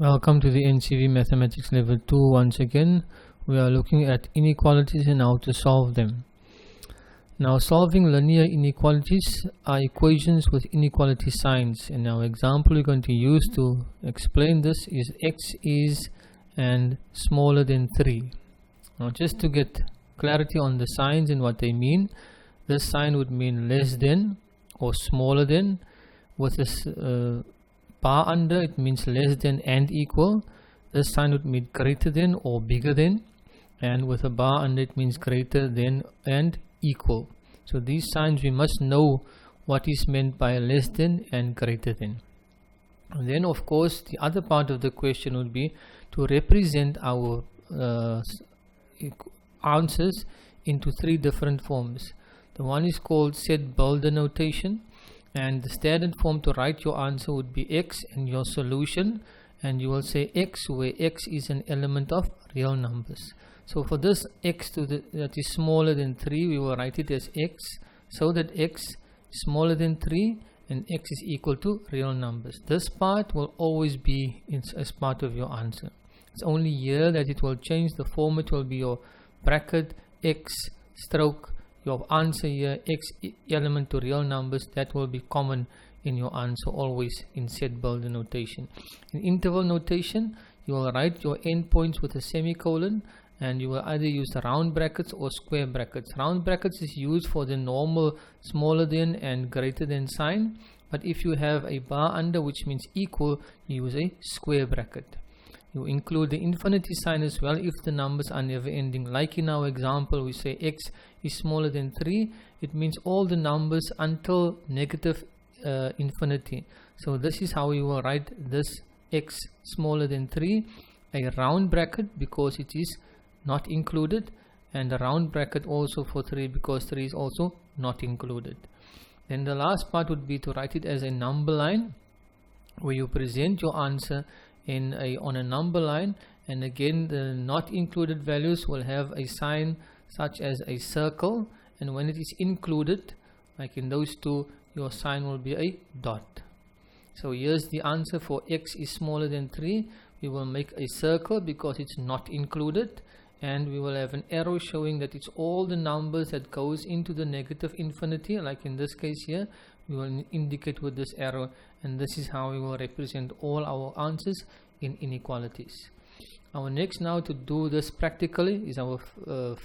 Welcome to the NCV Mathematics Level 2. Once again, we are looking at inequalities and how to solve them. Now, solving linear inequalities are equations with inequality signs, and our example we're going to use to explain this is x is and smaller than 3. Now, just to get clarity on the signs and what they mean, this sign would mean less than or smaller than. With this bar under, it means less than and equal. This sign would mean greater than or bigger than, and with a bar under, it means greater than and equal. So these signs, we must know what is meant by less than and greater than. And then of course the other part of the question would be to represent our answers into three different forms. The one is called set builder notation, and the standard form to write your answer would be x and your solution, and you will say x where x is an element of real numbers. So for this x that is smaller than 3, we will write it as x, so that x is smaller than 3 and x is equal to real numbers. This part will always be as part of your answer. It's only here that it will change. The format will be your bracket x stroke your answer here, x element to real numbers. That will be common in your answer always in set builder notation. In interval notation, you will write your endpoints with a semicolon, and you will either use the round brackets or square brackets. Round brackets is used for the normal smaller than and greater than sign, but if you have a bar under, which means equal, you use a square bracket. You include the infinity sign as well if the numbers are never ending. Like in our example, we say x is smaller than 3. It means all the numbers until negative infinity. So this is how you will write this x smaller than 3. A round bracket because it is not included, and a round bracket also for 3 because 3 is also not included. Then the last part would be to write it as a number line, where you present your answer on a number line, and again the not included values will have a sign such as a circle, and when it is included, like in those two, your sign will be a dot. So here's the answer for x is smaller than 3. We will make a circle because it's not included, and we will have an arrow showing that it's all the numbers that goes into the negative infinity. Like in this case here, we will indicate with this arrow, and this is how we will represent all our answers in inequalities. Our next now to do this practically is our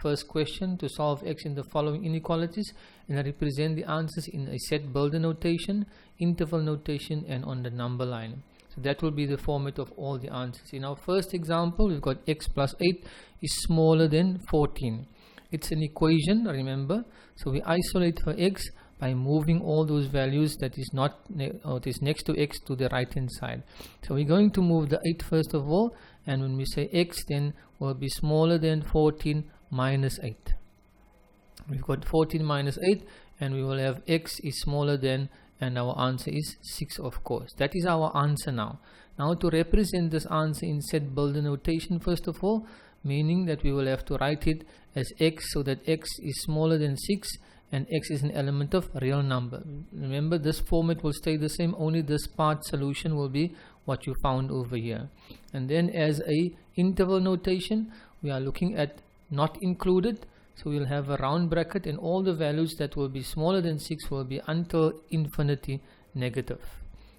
first question, to solve x in the following inequalities and represent the answers in a set builder notation, interval notation, and on the number line. So that will be the format of all the answers. In our first example, we've got x plus 8 is smaller than 14. It's an equation, remember, so we isolate for x by moving all those values that is not it is next to x to the right hand side. So we're going to move the 8 first of all, and when we say x, then will be smaller than 14 minus 8. We've got 14 minus 8, and we will have x is smaller than, and our answer is 6, of course. That is our answer now. Now to represent this answer in set builder notation, first of all, meaning that we will have to write it as x, so that x is smaller than 6 and x is an element of real number. Remember, this format will stay the same, only this part solution will be what you found over here. And then as a interval notation, we are looking at not included, so we'll have a round bracket, and all the values that will be smaller than 6 will be until infinity negative.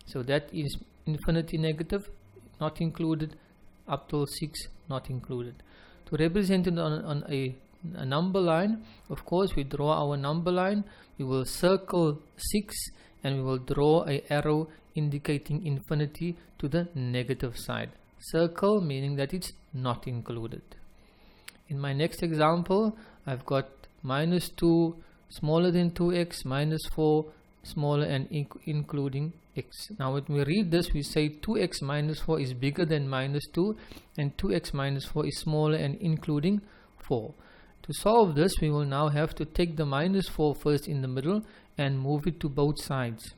So that is infinity negative, not included, up till 6 not included. To represent it on a number line, of course, we draw our number line. We will circle 6, and we will draw an arrow indicating infinity to the negative side. Circle meaning that it's not included. In my next example, I've got minus 2 smaller than 2x, minus 4 smaller and including x. Now when we read this, we say 2x minus 4 is bigger than minus 2, and 2x minus 4 is smaller and including 4. To solve this, we will now have to take the minus 4 first in the middle and move it to both sides.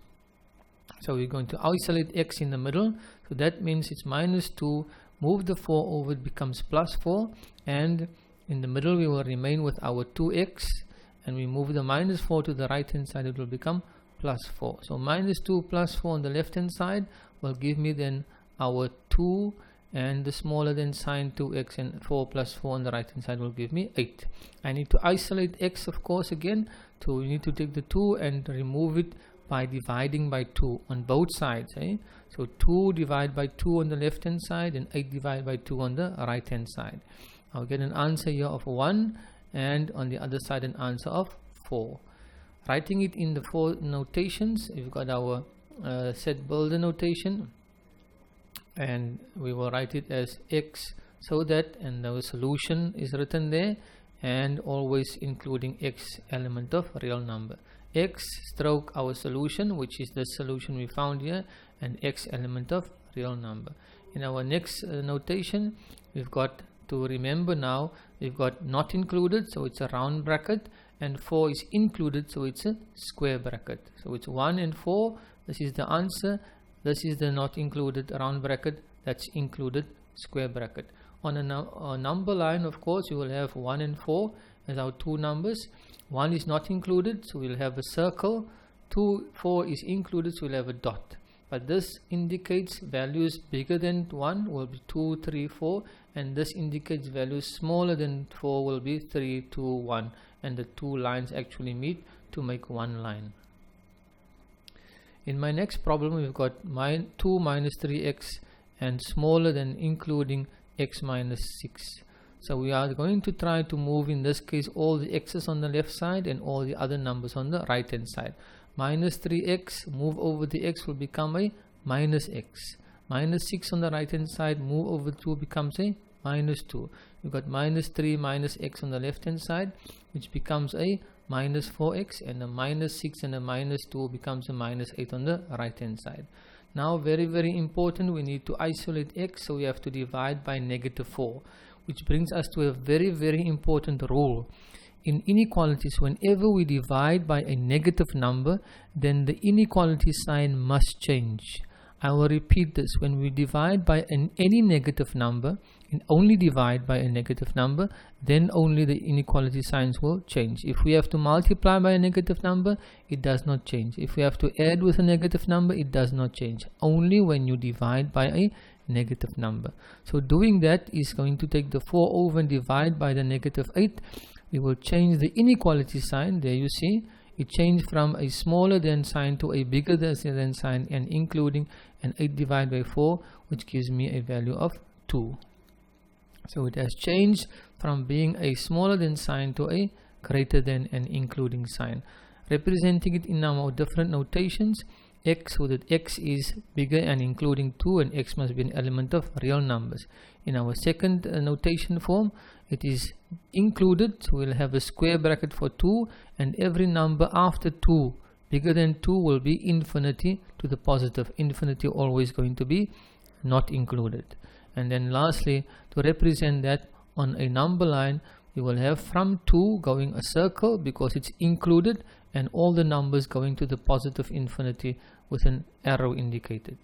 So we're going to isolate x in the middle, so that means it's minus 2, move the 4 over, it becomes plus 4, and in the middle we will remain with our 2x, and we move the minus 4 to the right hand side, it will become plus 4. So minus 2 plus 4 on the left hand side will give me then our 2 and the smaller than sign 2x, and 4 plus 4 on the right hand side will give me 8. I need to isolate x, of course, again. So we need to take the 2 and remove it by dividing by 2 on both sides. So 2 divided by 2 on the left hand side and 8 divided by 2 on the right hand side. I'll get an answer here of 1, and on the other side an answer of 4. Writing it in the 4 notations, we've got our set builder notation, and we will write it as x, so that, and our solution is written there, and always including x element of real number. X stroke our solution, which is the solution we found here, and x element of real number. In our next notation, we've got to remember now, we've got not included, so it's a round bracket, and 4 is included, so it's a square bracket. So it's 1 and 4. This is the answer. This is the not included round bracket, that's included square bracket. On a number line, of course, you will have 1 and 4 as our two numbers. 1 is not included, so we'll have a circle. 4 is included, so we'll have a dot. But this indicates values bigger than 1 will be 2, 3, 4, and this indicates values smaller than 4 will be 3, 2, 1, and the two lines actually meet to make one line. In my next problem, we've got 2 minus 3x and smaller than including x minus 6. So we are going to try to move, in this case, all the x's on the left side and all the other numbers on the right hand side. Minus 3x, move over the x, will become a minus x. Minus 6 on the right hand side, move over 2, becomes a minus 2. You've got minus 3 minus x on the left hand side, which becomes a minus 4x, and a minus 6 and a minus 2 becomes a minus 8 on the right hand side. Now, very important, we need to isolate x, so we have to divide by negative 4, which brings us to a very important rule. In inequalities, whenever we divide by a negative number, then the inequality sign must change. I will repeat this. When we divide by any negative number, and only divide by a negative number, then only the inequality signs will change. If we have to multiply by a negative number, it does not change. If we have to add with a negative number, it does not change. Only when you divide by a negative number. So doing that is going to take the 4 over and divide by the negative 8. We will change the inequality sign. There you see, it changed from a smaller than sign to a bigger than sign, and including an 8 divided by 4, which gives me a value of 2. So it has changed from being a smaller than sign to a greater than and including sign. Representing it in our different notations, x, so that x is bigger and including 2, and x must be an element of real numbers. In our second notation form, it is included, so we'll have a square bracket for 2, and every number after 2 bigger than 2 will be infinity to the positive. Infinity always going to be not included. And then lastly, to represent that on a number line, we will have from 2 going a circle because it's included, and all the numbers going to the positive infinity with an arrow indicated.